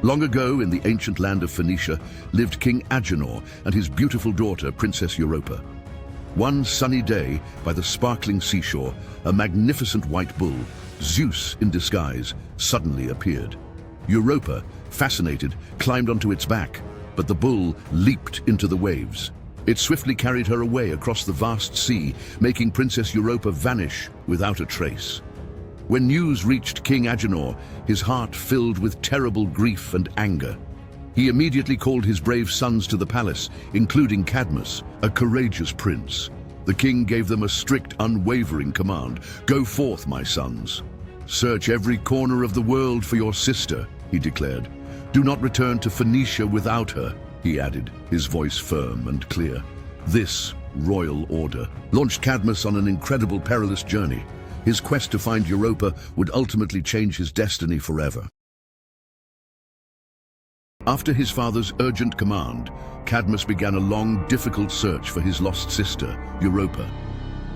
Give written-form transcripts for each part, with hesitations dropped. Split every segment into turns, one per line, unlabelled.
Long ago, in the ancient land of Phoenicia, lived King Agenor and his beautiful daughter, Princess Europa. One sunny day, by the sparkling seashore, a magnificent white bull, Zeus in disguise, suddenly appeared. Europa, fascinated, climbed onto its back, but the bull leaped into the waves. It swiftly carried her away across the vast sea, making Princess Europa vanish without a trace. When news reached King Agenor, his heart filled with terrible grief and anger. He immediately called his brave sons to the palace, including Cadmus, a courageous prince. The king gave them a strict, unwavering command. "Go forth, my sons. Search every corner of the world for your sister," he declared. "Do not return to Phoenicia without her," he added, his voice firm and clear. This royal order launched Cadmus on an incredible, perilous journey. His quest to find Europa would ultimately change his destiny forever. After his father's urgent command, Cadmus began a long, difficult search for his lost sister, Europa.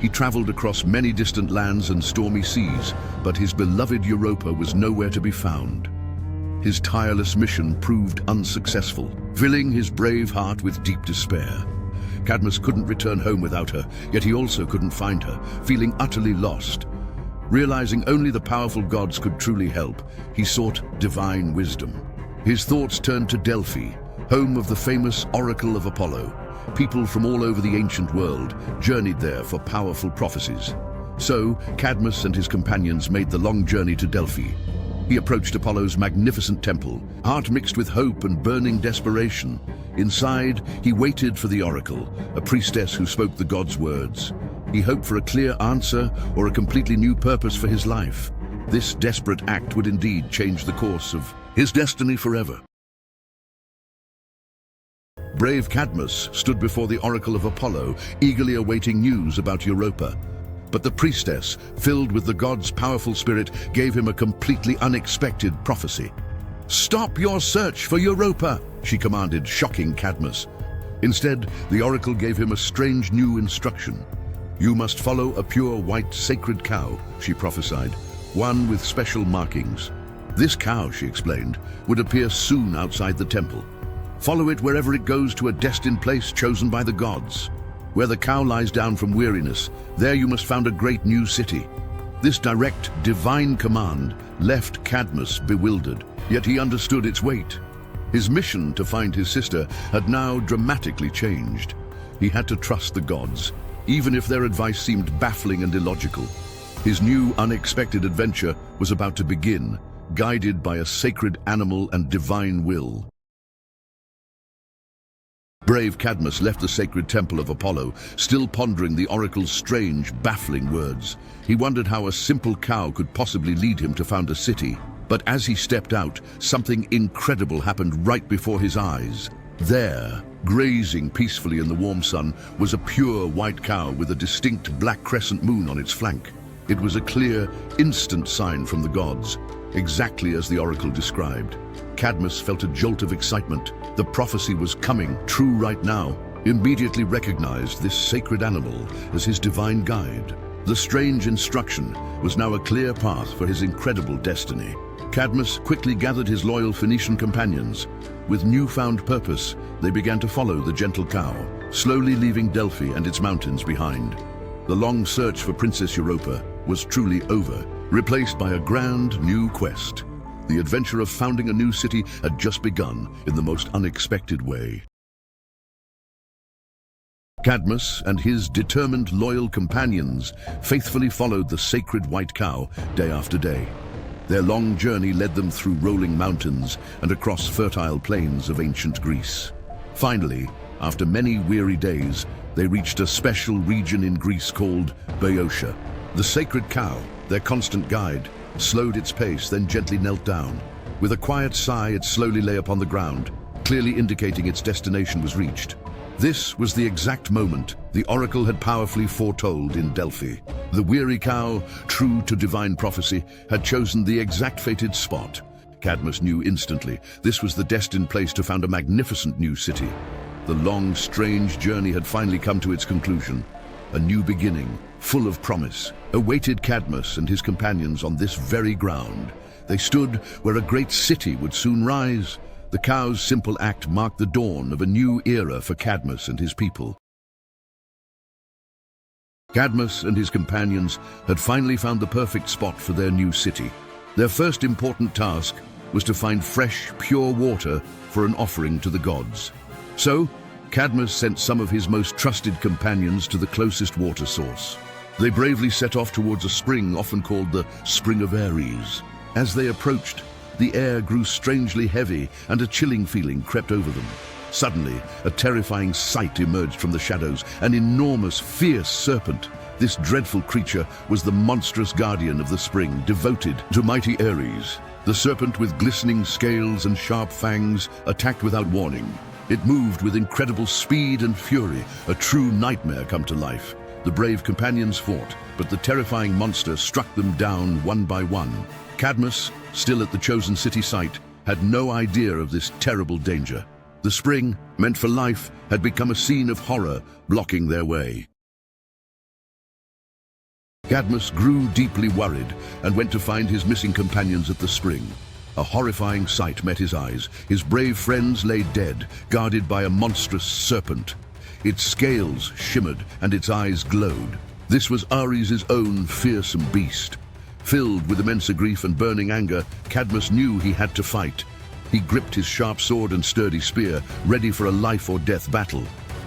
He traveled across many distant lands and stormy seas, but his beloved Europa was nowhere to be found. His tireless mission proved unsuccessful, filling his brave heart with deep despair. Cadmus couldn't return home without her, yet he also couldn't find her, feeling utterly lost. Realizing only the powerful gods could truly help, he sought divine wisdom. His thoughts turned to Delphi, home of the famous Oracle of Apollo. People from all over the ancient world journeyed there for powerful prophecies. So, Cadmus and his companions made the long journey to Delphi. He approached Apollo's magnificent temple, heart mixed with hope and burning desperation. Inside, he waited for the oracle, a priestess who spoke the god's words. He hoped for a clear answer or a completely new purpose for his life. This desperate act would indeed change the course of his destiny forever. Brave Cadmus stood before the oracle of Apollo, eagerly awaiting news about Europa. But the priestess, filled with the god's powerful spirit, gave him a completely unexpected prophecy. "Stop your search for Europa," she commanded, shocking Cadmus. Instead, the oracle gave him a strange new instruction. "You must follow a pure white sacred cow," she prophesied, "one with special markings. This cow," she explained, "would appear soon outside the temple. Follow it wherever it goes to a destined place chosen by the gods. Where the cow lies down from weariness, there you must found a great new city." This direct, divine command left Cadmus bewildered, yet he understood its weight. His mission to find his sister had now dramatically changed. He had to trust the gods, even if their advice seemed baffling and illogical. His new, unexpected adventure was about to begin, guided by a sacred animal and divine will. Brave Cadmus left the sacred temple of Apollo, still pondering the oracle's strange, baffling words. He wondered how a simple cow could possibly lead him to found a city. But as he stepped out, something incredible happened right before his eyes. There, grazing peacefully in the warm sun, was a pure white cow with a distinct black crescent moon on its flank. It was a clear, instant sign from the gods, exactly as the oracle described. Cadmus felt a jolt of excitement. The prophecy was coming true right now. He immediately recognized this sacred animal as his divine guide. The strange instruction was now a clear path for his incredible destiny. Cadmus quickly gathered his loyal Phoenician companions. With newfound purpose, they began to follow the gentle cow, slowly leaving Delphi and its mountains behind. The long search for Princess Europa was truly over, replaced by a grand new quest. The adventure of founding a new city had just begun in the most unexpected way. Cadmus and his determined, loyal companions faithfully followed the sacred white cow day after day. Their long journey led them through rolling mountains and across fertile plains of ancient Greece. Finally, after many weary days, they reached a special region in Greece called Boeotia. The sacred cow, their constant guide, slowed its pace, then gently knelt down. With a quiet sigh, it slowly lay upon the ground, clearly indicating its destination was reached. This was the exact moment the oracle had powerfully foretold in Delphi. The weary cow, true to divine prophecy, had chosen the exact fated spot. Cadmus knew instantly this was the destined place to found a magnificent new city. The long, strange journey had finally come to its conclusion. A new beginning, full of promise, awaited Cadmus and his companions on this very ground. They stood where a great city would soon rise. The cow's simple act marked the dawn of a new era for Cadmus and his people. Cadmus and his companions had finally found the perfect spot for their new city. Their first important task was to find fresh, pure water for an offering to the gods. So, Cadmus sent some of his most trusted companions to the closest water source. They bravely set off towards a spring often called the Spring of Ares. As they approached, the air grew strangely heavy and a chilling feeling crept over them. Suddenly, a terrifying sight emerged from the shadows, an enormous, fierce serpent. This dreadful creature was the monstrous guardian of the spring, devoted to mighty Ares. The serpent, with glistening scales and sharp fangs, attacked without warning. It moved with incredible speed and fury, a true nightmare come to life. The brave companions fought, but the terrifying monster struck them down one by one. Cadmus, still at the chosen city site, had no idea of this terrible danger. The spring, meant for life, had become a scene of horror, blocking their way. Cadmus grew deeply worried and went to find his missing companions at the spring. A horrifying sight met his eyes. His brave friends lay dead, guarded by a monstrous serpent. Its scales shimmered and its eyes glowed. This was Ares' own fearsome beast. Filled with immense grief and burning anger, Cadmus knew he had to fight. He gripped his sharp sword and sturdy spear, ready for a life-or-death battle.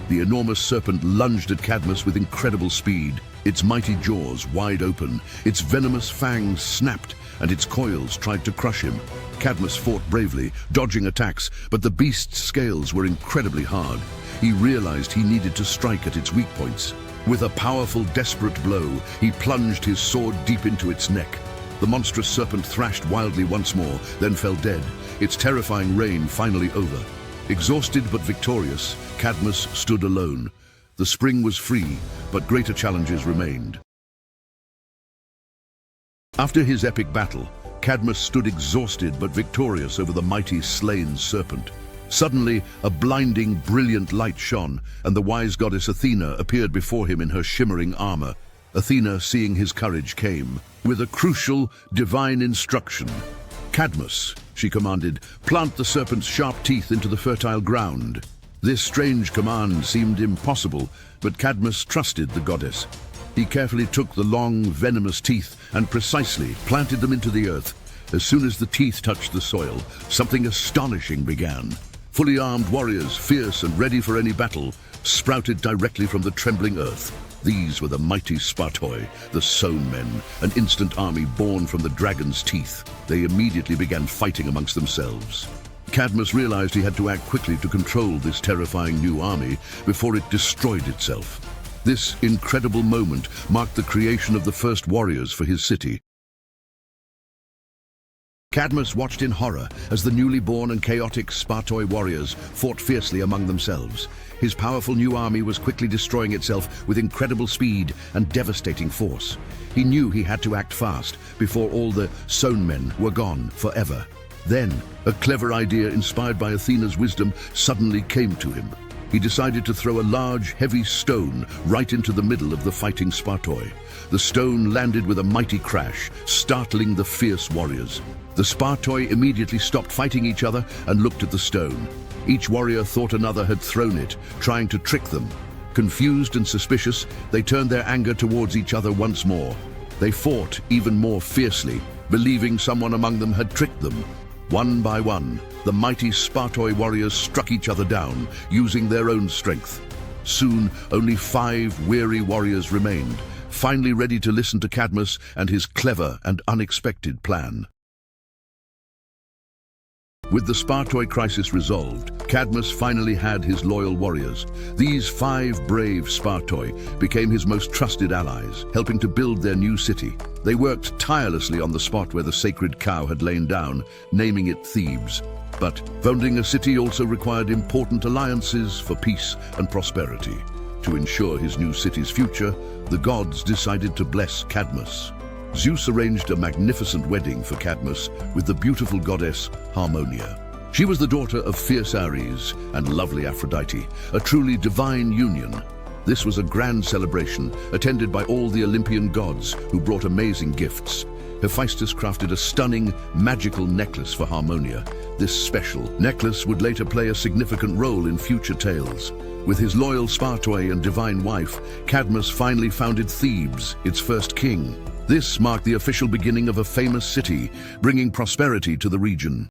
The enormous serpent lunged at Cadmus with incredible speed, its mighty jaws wide open, its venomous fangs snapped, and its coils tried to crush him. Cadmus fought bravely, dodging attacks, but the beast's scales were incredibly hard. He realized he needed to strike at its weak points. With a powerful, desperate blow, he plunged his sword deep into its neck. The monstrous serpent thrashed wildly once more, then fell dead, its terrifying reign finally over. Exhausted but victorious, Cadmus stood alone. The spring was free, but greater challenges remained. After his epic battle, Cadmus stood exhausted but victorious over the mighty slain serpent. Suddenly, a blinding, brilliant light shone, and the wise goddess Athena appeared before him in her shimmering armor. Athena, seeing his courage, came with a crucial, divine instruction. "Cadmus," she commanded, "plant the serpent's sharp teeth into the fertile ground." This strange command seemed impossible, but Cadmus trusted the goddess. He carefully took the long, venomous teeth and precisely planted them into the earth. As soon as the teeth touched the soil, something astonishing began. Fully armed warriors, fierce and ready for any battle, sprouted directly from the trembling earth. These were the mighty Spartoi, the Sown Men, an instant army born from the dragon's teeth. They immediately began fighting amongst themselves. Cadmus realized he had to act quickly to control this terrifying new army before it destroyed itself. This incredible moment marked the creation of the first warriors for his city. Cadmus watched in horror as the newly born and chaotic Spartoi warriors fought fiercely among themselves. His powerful new army was quickly destroying itself with incredible speed and devastating force. He knew he had to act fast before all the Sown Men were gone forever. Then, a clever idea inspired by Athena's wisdom suddenly came to him. He decided to throw a large, heavy stone right into the middle of the fighting Spartoi. The stone landed with a mighty crash, startling the fierce warriors. The Spartoi immediately stopped fighting each other and looked at the stone. Each warrior thought another had thrown it, trying to trick them. Confused and suspicious, they turned their anger towards each other once more. They fought even more fiercely, believing someone among them had tricked them. One by one, the mighty Spartoi warriors struck each other down, using their own strength. Soon, only 5 weary warriors remained, finally ready to listen to Cadmus and his clever and unexpected plan. With the Spartoi crisis resolved, Cadmus finally had his loyal warriors. These 5 brave Spartoi became his most trusted allies, helping to build their new city. They worked tirelessly on the spot where the sacred cow had lain down, naming it Thebes. But founding a city also required important alliances for peace and prosperity. To ensure his new city's future, the gods decided to bless Cadmus. Zeus arranged a magnificent wedding for Cadmus with the beautiful goddess Harmonia. She was the daughter of fierce Ares and lovely Aphrodite, a truly divine union. This was a grand celebration attended by all the Olympian gods who brought amazing gifts. Hephaestus crafted a stunning, magical necklace for Harmonia. This special necklace would later play a significant role in future tales. With his loyal Spartoi and divine wife, Cadmus finally founded Thebes, its first king. This marked the official beginning of a famous city, bringing prosperity to the region.